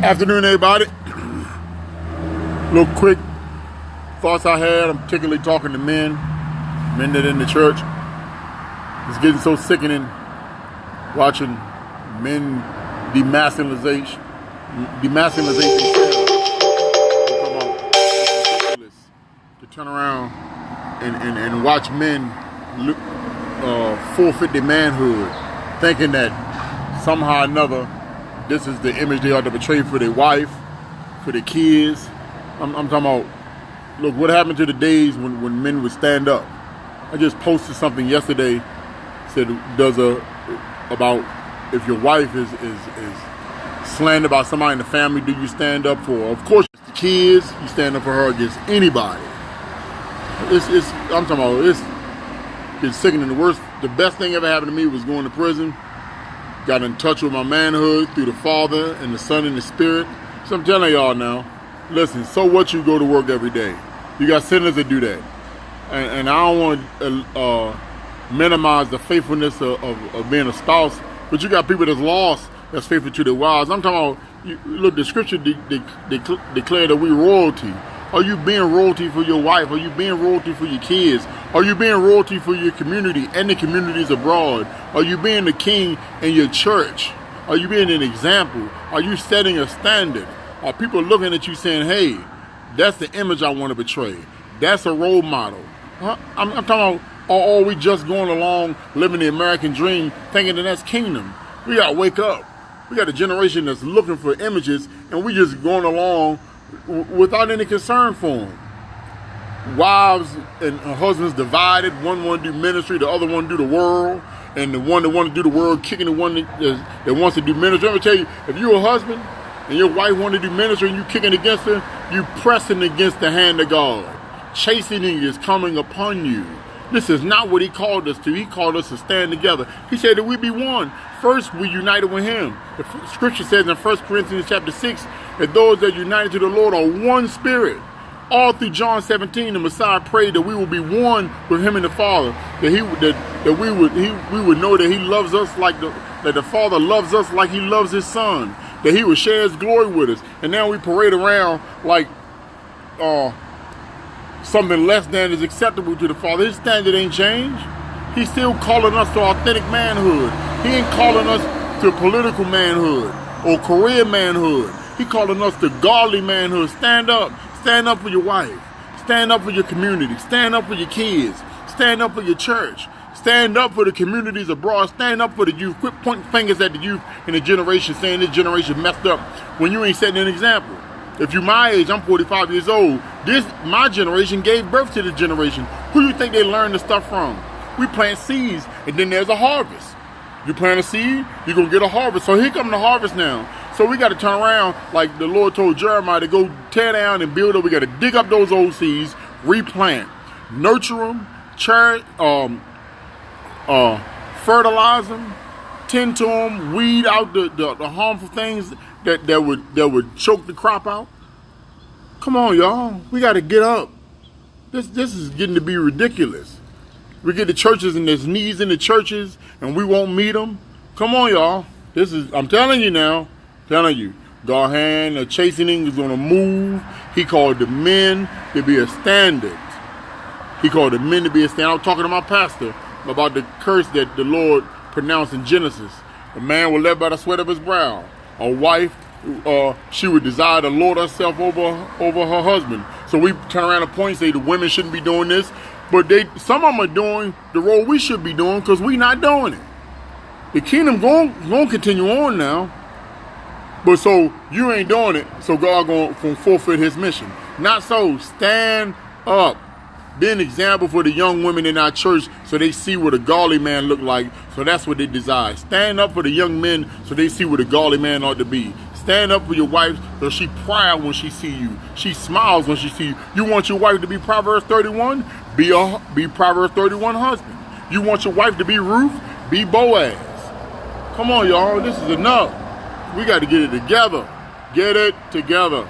Afternoon, everybody. Little quick thoughts I had. I'm particularly talking to men that are in the church. It's getting so sickening watching men demasculinize themselves. It's ridiculous to turn around and watch men forfeit their manhood, thinking that somehow or another this is the image they ought to portray for their wife, for their kids. I'm talking about, look, what happened to the days when men would stand up? I just posted something yesterday, said about if your wife is slandered by somebody in the family, do you stand up for her? Of course, the kids, you stand up for her against anybody. I'm talking about, it's sickening. The best thing ever happened to me was going to prison. Got in touch with my manhood through the Father and the Son and the Spirit. So I'm telling y'all now, listen, so what you go to work every day? You got sinners that do that. And I don't want to minimize the faithfulness of being a spouse, but you got people that's lost that's faithful to their wives. I'm talking about, look, the scripture declare that we royalty. Are you being royalty for your wife? Are you being royalty for your kids? Are you being royalty for your community and the communities abroad? Are you being the king in your church? Are you being an example? Are you setting a standard? Are people looking at you saying, hey, that's the image I want to portray? That's a role model. I'm talking about, or are we just going along living the American dream thinking that that's kingdom? We got to wake up. We got a generation that's looking for images and we just going along without any concern for them. Wives and husbands divided. One want to do ministry, the other one do the world, and the one that want to do the world kicking the one that wants to do ministry. I'm gonna tell you, if you're a husband and your wife want to do ministry and you kicking against her, you pressing against the hand of God. Chastening is coming upon you. This is not what he called us to. He called us to stand together. He said that we be one. First, we united with him. The scripture says in 1 Corinthians chapter 6 that those that are united to the Lord are one spirit. All through John 17, the Messiah prayed that we will be one with him and the Father. That we would know that he loves us that the Father loves us like he loves his Son. That he would share his glory with us. And now we parade around like something less than is acceptable to the Father. His standard ain't changed. He's still calling us to authentic manhood. He ain't calling us to political manhood or career manhood. He calling us to godly manhood. Stand up. Stand up for your wife. Stand up for your community. Stand up for your kids. Stand up for your church. Stand up for the communities abroad. Stand up for the youth. Quit pointing fingers at the youth in the generation saying this generation messed up when you ain't setting an example. If you're my age, I'm 45 years old. My generation gave birth to this generation. Who do you think they learned the stuff from? We plant seeds, and then there's a harvest. You plant a seed, you're going to get a harvest. So here comes the harvest now. So we got to turn around like the Lord told Jeremiah to go tear down and build up. We got to dig up those old seeds, replant, nurture them, fertilize them, tend to them, weed out the harmful things that would choke the crop out. Come on, y'all. We got to get up. This is getting to be ridiculous. We get the churches and there's needs in the churches and we won't meet them. Come on, y'all. I'm telling you now. Telling you. God's hand, the chastening is going to move. He called the men to be a standard. He called the men to be a standard. I was talking to my pastor about the curse that the Lord pronounced in Genesis. A man will live by the sweat of his brow. A wife, she would desire to lord herself over her husband. So we turn around and point and say the women shouldn't be doing this. But some of them are doing the role we should be doing because we not doing it. The kingdom going to continue on now. But so you ain't doing it, so God going to forfeit his mission. Not so. Stand up. Be an example for the young women in our church so they see what a godly man look like. So that's what they desire. Stand up for the young men so they see what a godly man ought to be. Stand up for your wife so she proud when she see you. She smiles when she see you. You want your wife to be Proverbs 31? Be Proverbs 31 husband. You want your wife to be Ruth? Be Boaz. Come on, y'all. This is enough. We got to get it together. Get it together.